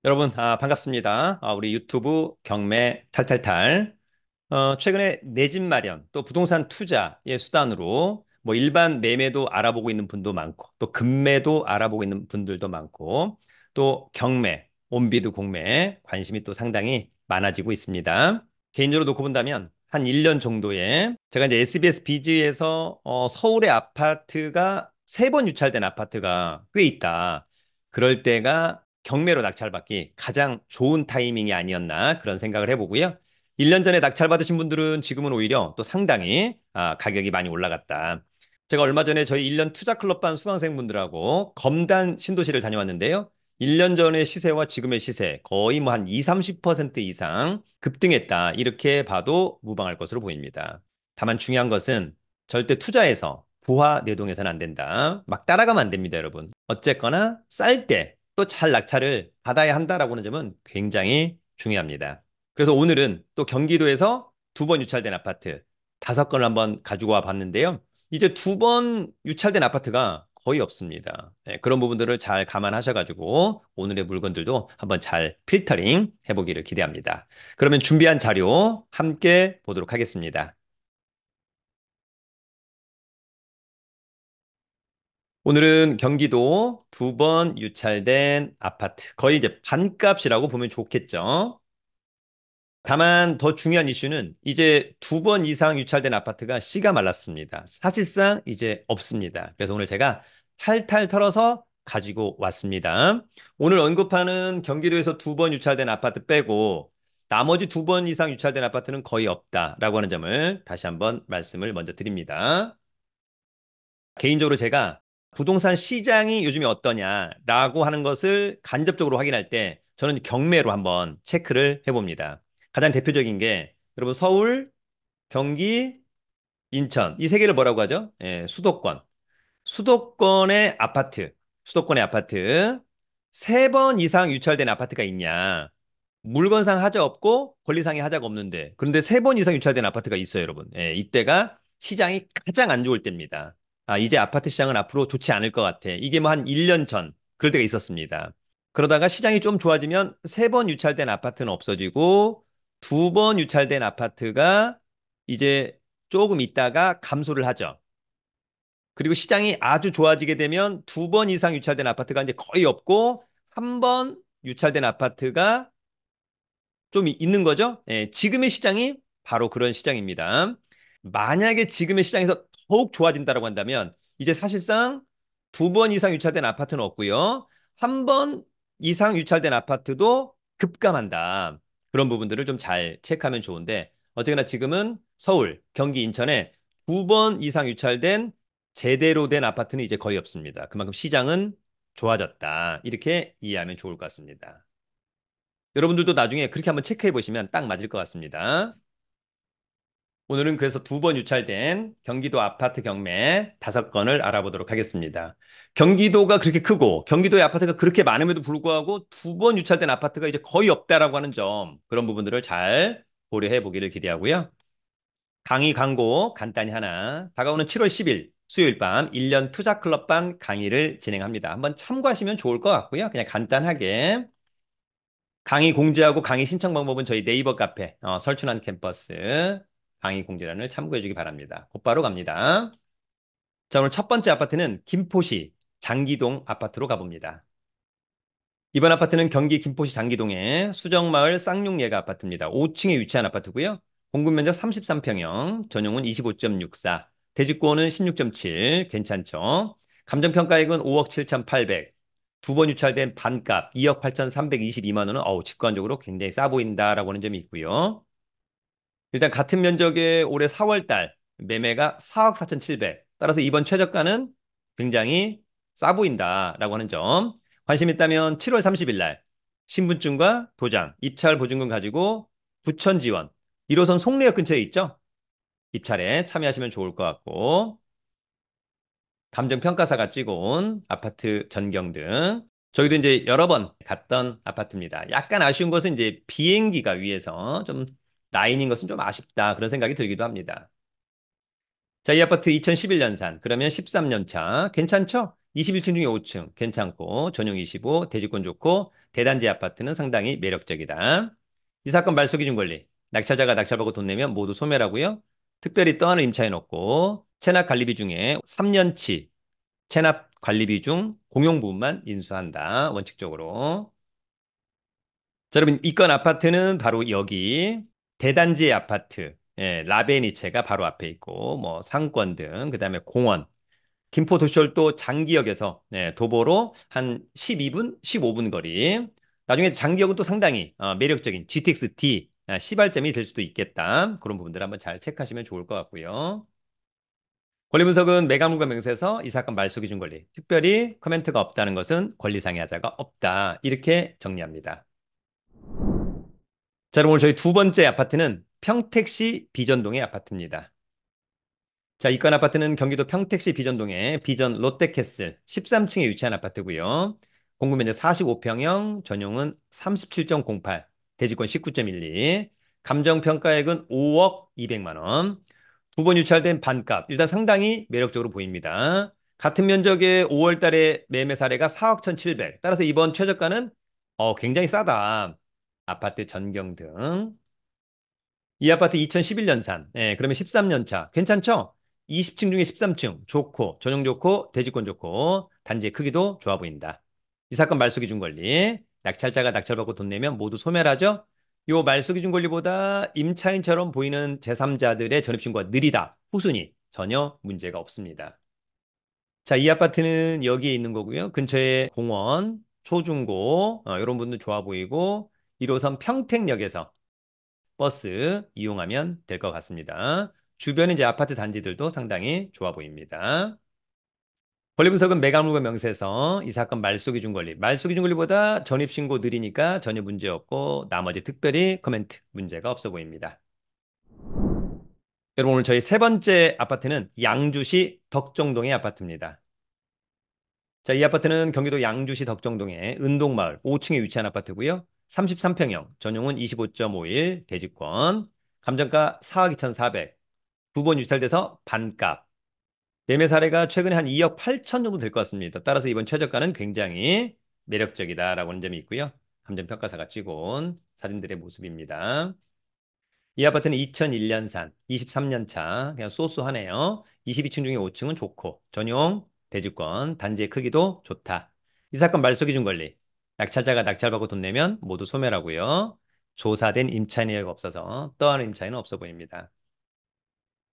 여러분, 반갑습니다. 우리 유튜브 경매 탈탈탈. 최근에 내 집 마련, 또 부동산 투자의 수단으로 뭐 일반 매매도 알아보고 있는 분도 많고, 또 급매도 알아보고 있는 분들도 많고, 또 경매, 온비드 공매 관심이 또 상당히 많아지고 있습니다. 개인적으로 놓고 본다면 한 1년 정도에 제가 이제 SBS 비즈에서 서울의 아파트가 세 번 유찰된 아파트가 꽤 있다. 그럴 때가 경매로 낙찰받기 가장 좋은 타이밍이 아니었나 그런 생각을 해보고요. 1년 전에 낙찰받으신 분들은 지금은 오히려 또 상당히 가격이 많이 올라갔다. 제가 얼마 전에 저희 1년 투자 클럽반 수강생분들하고 검단 신도시를 다녀왔는데요. 1년 전의 시세와 지금의 시세 거의 뭐 한 2, 30% 이상 급등했다. 이렇게 봐도 무방할 것으로 보입니다. 다만 중요한 것은 절대 투자해서 부하 내동해서는 안 된다. 막 따라가면 안 됩니다, 여러분. 어쨌거나 쌀 때 또 잘 낙찰을 받아야 한다라고 하는 점은 굉장히 중요합니다. 그래서 오늘은 또 경기도에서 두 번 유찰된 아파트 5건을 한번 가지고 와 봤는데요. 이제 두 번 유찰된 아파트가 거의 없습니다. 네, 그런 부분들을 잘 감안하셔가지고 오늘의 물건들도 한번 잘 필터링 해보기를 기대합니다. 그러면 준비한 자료 함께 보도록 하겠습니다. 오늘은 경기도 두 번 유찰된 아파트. 거의 이제 반값이라고 보면 좋겠죠. 다만 더 중요한 이슈는 이제 두 번 이상 유찰된 아파트가 씨가 말랐습니다. 사실상 이제 없습니다. 그래서 오늘 제가 탈탈 털어서 가지고 왔습니다. 오늘 언급하는 경기도에서 두 번 유찰된 아파트 빼고 나머지 두 번 이상 유찰된 아파트는 거의 없다라고 하는 점을 다시 한번 말씀을 먼저 드립니다. 개인적으로 제가 부동산 시장이 요즘에 어떠냐라고 하는 것을 간접적으로 확인할 때 저는 경매로 한번 체크를 해봅니다. 가장 대표적인 게 여러분 서울, 경기, 인천 이 세 개를 뭐라고 하죠? 예, 수도권. 수도권의 아파트, 수도권의 아파트 세 번 이상 유찰된 아파트가 있냐? 물건상 하자 없고 권리상의 하자가 없는데 그런데 세 번 이상 유찰된 아파트가 있어요, 여러분. 예, 이때가 시장이 가장 안 좋을 때입니다. 이제 아파트 시장은 앞으로 좋지 않을 것 같아. 이게 뭐 한 1년 전 그럴 때가 있었습니다. 그러다가 시장이 좀 좋아지면 세 번 유찰된 아파트는 없어지고 두 번 유찰된 아파트가 이제 조금 있다가 감소를 하죠. 그리고 시장이 아주 좋아지게 되면 두 번 이상 유찰된 아파트가 이제 거의 없고 한 번 유찰된 아파트가 좀 있는 거죠. 예, 지금의 시장이 바로 그런 시장입니다. 만약에 지금의 시장에서 더욱 좋아진다고 한다면 이제 사실상 두 번 이상 유찰된 아파트는 없고요. 한 번 이상 유찰된 아파트도 급감한다. 그런 부분들을 좀 잘 체크하면 좋은데 어쨌거나 지금은 서울, 경기, 인천에 두 번 이상 유찰된 제대로 된 아파트는 이제 거의 없습니다. 그만큼 시장은 좋아졌다. 이렇게 이해하면 좋을 것 같습니다. 여러분들도 나중에 그렇게 한번 체크해 보시면 딱 맞을 것 같습니다. 오늘은 그래서 두 번 유찰된 경기도 아파트 경매 5건을 알아보도록 하겠습니다. 경기도가 그렇게 크고 경기도의 아파트가 그렇게 많음에도 불구하고 두 번 유찰된 아파트가 이제 거의 없다라고 하는 점 그런 부분들을 잘 고려해 보기를 기대하고요. 강의 광고 간단히 하나 다가오는 7월 10일 수요일 밤 1년 투자 클럽반 강의를 진행합니다. 한번 참고하시면 좋을 것 같고요. 그냥 간단하게 강의 공지하고 강의 신청 방법은 저희 네이버 카페 설춘환 캠퍼스 강의 공지란을 참고해 주기 바랍니다. 곧바로 갑니다. 자, 오늘 첫 번째 아파트는 김포시 장기동 아파트로 가봅니다. 이번 아파트는 경기 김포시 장기동의 수정마을 쌍용예가 아파트입니다. 5층에 위치한 아파트고요. 공급 면적 33평형, 전용은 25.64, 대지권은 16.7, 괜찮죠? 감정평가액은 5억 7,800, 두 번 유찰된 반값 2억 8,322만 원은 직관적으로 굉장히 싸 보인다라고 하는 점이 있고요. 일단 같은 면적의 올해 4월 달 매매가 4억 4,700. 따라서 이번 최저가는 굉장히 싸 보인다라고 하는 점. 관심 있다면 7월 30일 날 신분증과 도장, 입찰 보증금 가지고 부천 지원 1호선 송내역 근처에 있죠? 입찰에 참여하시면 좋을 것 같고 감정평가사가 찍어온 아파트 전경 등 저희도 이제 여러 번 갔던 아파트입니다. 약간 아쉬운 것은 이제 비행기가 위에서 좀 라인인 것은 좀 아쉽다 그런 생각이 들기도 합니다. 자, 이 아파트 2011년산 그러면 13년 차 괜찮죠? 21층 중에 5층 괜찮고 전용 25 대지권 좋고 대단지 아파트는 상당히 매력적이다. 이 사건 말소 기준 권리. 낙찰자가 낙찰받고 돈 내면 모두 소멸하고요. 특별히 떠안을 임차에 넣고 체납 관리비 중에 3년치 체납 관리비 중 공용 부분만 인수한다. 원칙적으로. 자, 여러분, 이 건 아파트는 바로 여기 대단지 아파트, 예, 라베니체가 바로 앞에 있고, 뭐 상권 등, 그다음에 공원, 김포도시철도 장기역에서 예, 도보로 한 12분, 15분 거리. 나중에 장기역은 또 상당히 매력적인 GTX-D 시발점이 될 수도 있겠다. 그런 부분들 한번 잘 체크하시면 좋을 것 같고요. 권리 분석은 매각물과 명세서 이 사건 말소 기준 권리. 특별히 코멘트가 없다는 것은 권리상의 하자가 없다. 이렇게 정리합니다. 자, 그럼 오늘 저희 두 번째 아파트는 평택시 비전동의 아파트입니다. 자, 이 건 아파트는 경기도 평택시 비전동의 비전 롯데캐슬 13층에 위치한 아파트고요. 공급 면적 45평형, 전용은 37.08, 대지권 19.12, 감정평가액은 5억 200만 원. 두 번 유찰된 반값, 일단 상당히 매력적으로 보입니다. 같은 면적의 5월 달에 매매 사례가 4억 1,700. 따라서 이번 최저가는 굉장히 싸다. 아파트 전경 등. 이 아파트 2011년산. 예, 그러면 13년 차. 괜찮죠? 20층 중에 13층. 좋고, 전용 좋고, 대지권 좋고, 단지의 크기도 좋아 보인다. 이 사건 말소 기준 권리. 낙찰자가 낙찰받고 돈 내면 모두 소멸하죠? 요 말소 기준 권리보다 임차인처럼 보이는 제3자들의 전입신고가 느리다. 후순위. 전혀 문제가 없습니다. 자, 이 아파트는 여기에 있는 거고요. 근처에 공원, 초중고, 이런 분들 좋아 보이고, 1호선 평택역에서 버스 이용하면 될 것 같습니다. 주변에 이제 아파트 단지들도 상당히 좋아 보입니다. 권리 분석은 매각물과 명세서, 이 사건 말소 기준 권리. 말소 기준 권리보다 전입신고 느리니까 전혀 문제 없고 나머지 특별히 코멘트 문제가 없어 보입니다. 여러분 오늘 저희 세 번째 아파트는 양주시 덕정동의 아파트입니다. 자, 이 아파트는 경기도 양주시 덕정동의 은동마을 5층에 위치한 아파트고요. 33평형, 전용은 25.51, 대지권, 감정가 4억 2,400, 두 번 유찰돼서 반값. 매매 사례가 최근에 한 2억 8천 정도 될 것 같습니다. 따라서 이번 최저가는 굉장히 매력적이다라고 하는 점이 있고요. 감정평가사가 찍어온 사진들의 모습입니다. 이 아파트는 2001년산, 23년 차, 그냥 쏘쏘하네요. 22층 중에 5층은 좋고, 전용, 대지권, 단지의 크기도 좋다. 이 사건 말소 기준 권리. 낙찰자가 낙찰받고 돈 내면 모두 소멸하고요. 조사된 임차인 예가 없어서 떠하는 임차인은 없어 보입니다.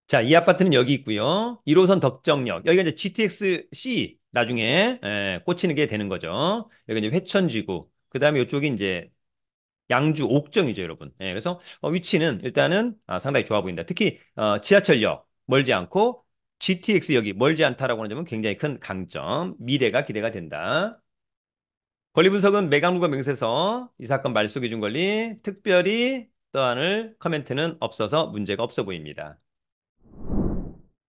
자, 이 아파트는 여기 있고요. 1호선 덕정역. 여기가 이제 GTX-C 나중에 꽂히는 게 되는 거죠. 여기 이제 회천지구. 그다음에 이쪽이 이제 양주 옥정이죠, 여러분. 예, 그래서 위치는 일단은 상당히 좋아 보인다. 특히 지하철역 멀지 않고 GTX역이 멀지 않다라고 하는 점은 굉장히 큰 강점. 미래가 기대가 된다. 권리 분석은 매각물과 명세서, 이 사건 말소 기준 권리, 특별히 떠안을 커멘트는 없어서 문제가 없어 보입니다.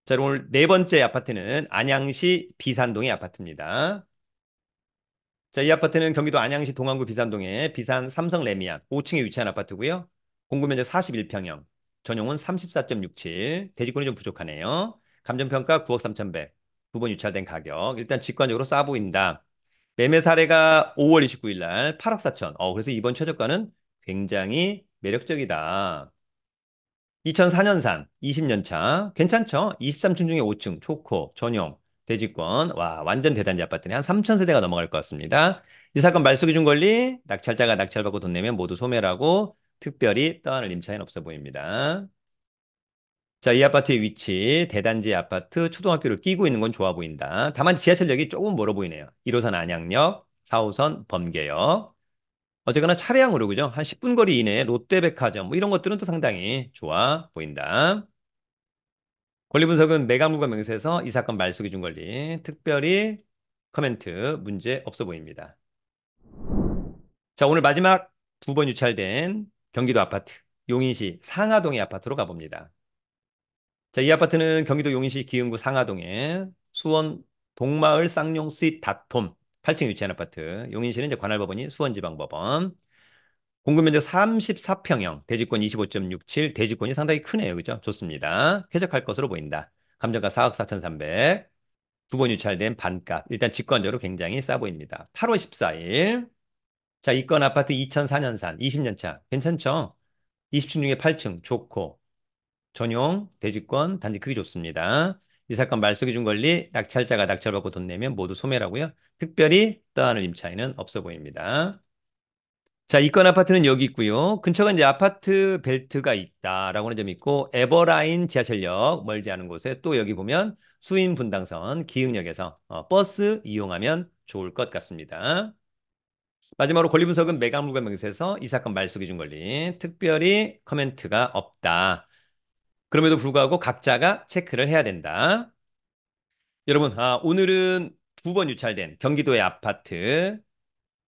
자, 오늘 네 번째 아파트는 안양시 비산동의 아파트입니다. 자, 이 아파트는 경기도 안양시 동안구 비산동의 비산 삼성 레미안 5층에 위치한 아파트고요. 공급 면적 41평형, 전용은 34.67, 대지권이 좀 부족하네요. 감정평가 9억 3,100, 두 번 유찰된 가격. 일단 직관적으로 싸 보인다. 매매 사례가 5월 29일 날 8억 4천. 그래서 이번 최저가는 굉장히 매력적이다. 2004년산 20년 차 괜찮죠? 23층 중에 5층 초코 전용 대지권 와 완전 대단지 아파트네 한 3천 세대가 넘어갈 것 같습니다. 이 사건 말소 기준 권리 낙찰자가 낙찰받고 돈 내면 모두 소멸하고 특별히 떠안을 임차인 없어 보입니다. 자, 이 아파트의 위치 대단지 아파트 초등학교를 끼고 있는 건 좋아 보인다. 다만 지하철역이 조금 멀어 보이네요. 1호선 안양역, 4호선 범계역. 어쨌거나 차량으로 그죠? 한 10분 거리 이내에 롯데백화점 뭐 이런 것들은 또 상당히 좋아 보인다. 권리 분석은 매각물과 명세서 이 사건 말소 기준 권리 특별히 코멘트 문제 없어 보입니다. 자, 오늘 마지막 두 번 유찰된 경기도 아파트 용인시 상하동의 아파트로 가봅니다. 자, 이 아파트는 경기도 용인시 기흥구 상하동에 수원 동마을 쌍용 스윗 닷홈 8층에 위치한 아파트. 용인시는 이제 관할법원이 수원지방법원. 공급 면적 34평형, 대지권 25.67, 대지권이 상당히 크네요. 그죠? 좋습니다. 쾌적할 것으로 보인다. 감정가 4억 4,300, 두 번 유찰된 반값. 일단 직관적으로 굉장히 싸 보입니다. 8월 14일. 자, 이건 아파트 2004년산, 20년 차. 괜찮죠? 20층 중에 8층, 좋고. 전용, 대지권, 단지 크기 좋습니다. 이 사건 말소기 준 권리, 낙찰자가 낙찰받고 돈 내면 모두 소멸하고요. 특별히 떠안을 임차인은 없어 보입니다. 자, 이건 아파트는 여기 있고요. 근처가 이제 아파트 벨트가 있다라고 하는 점이 있고, 에버라인 지하철역 멀지 않은 곳에 또 여기 보면 수인 분당선 기흥역에서 버스 이용하면 좋을 것 같습니다. 마지막으로 권리 분석은 매각물과 명세서 이 사건 말소 기준 권리 특별히 커멘트가 없다. 그럼에도 불구하고 각자가 체크를 해야 된다. 여러분, 오늘은 두 번 유찰된 경기도의 아파트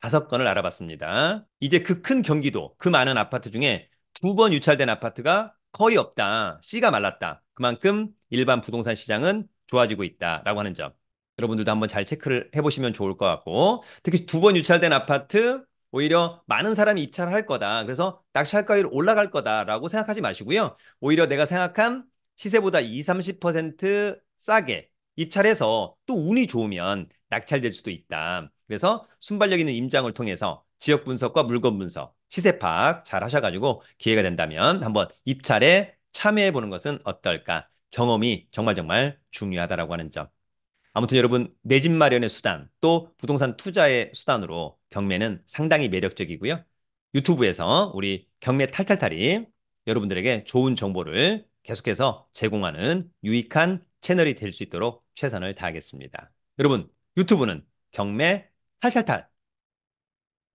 5건을 알아봤습니다. 이제 그 큰 경기도, 그 많은 아파트 중에 두 번 유찰된 아파트가 거의 없다. 씨가 말랐다. 그만큼 일반 부동산 시장은 좋아지고 있다라고 하는 점. 여러분들도 한번 잘 체크를 해보시면 좋을 것 같고, 특히 두 번 유찰된 아파트, 오히려 많은 사람이 입찰을 할 거다. 그래서 낙찰가율 올라갈 거다라고 생각하지 마시고요. 오히려 내가 생각한 시세보다 2, 30% 싸게 입찰해서 또 운이 좋으면 낙찰될 수도 있다. 그래서 순발력 있는 임장을 통해서 지역 분석과 물건 분석, 시세 파악 잘 하셔가지고 기회가 된다면 한번 입찰에 참여해 보는 것은 어떨까? 경험이 정말 정말 중요하다라고 하는 점. 아무튼 여러분, 내 집 마련의 수단, 또 부동산 투자의 수단으로 경매는 상당히 매력적이고요. 유튜브에서 우리 경매 탈탈탈이 여러분들에게 좋은 정보를 계속해서 제공하는 유익한 채널이 될 수 있도록 최선을 다하겠습니다. 여러분, 유튜브는 경매 탈탈탈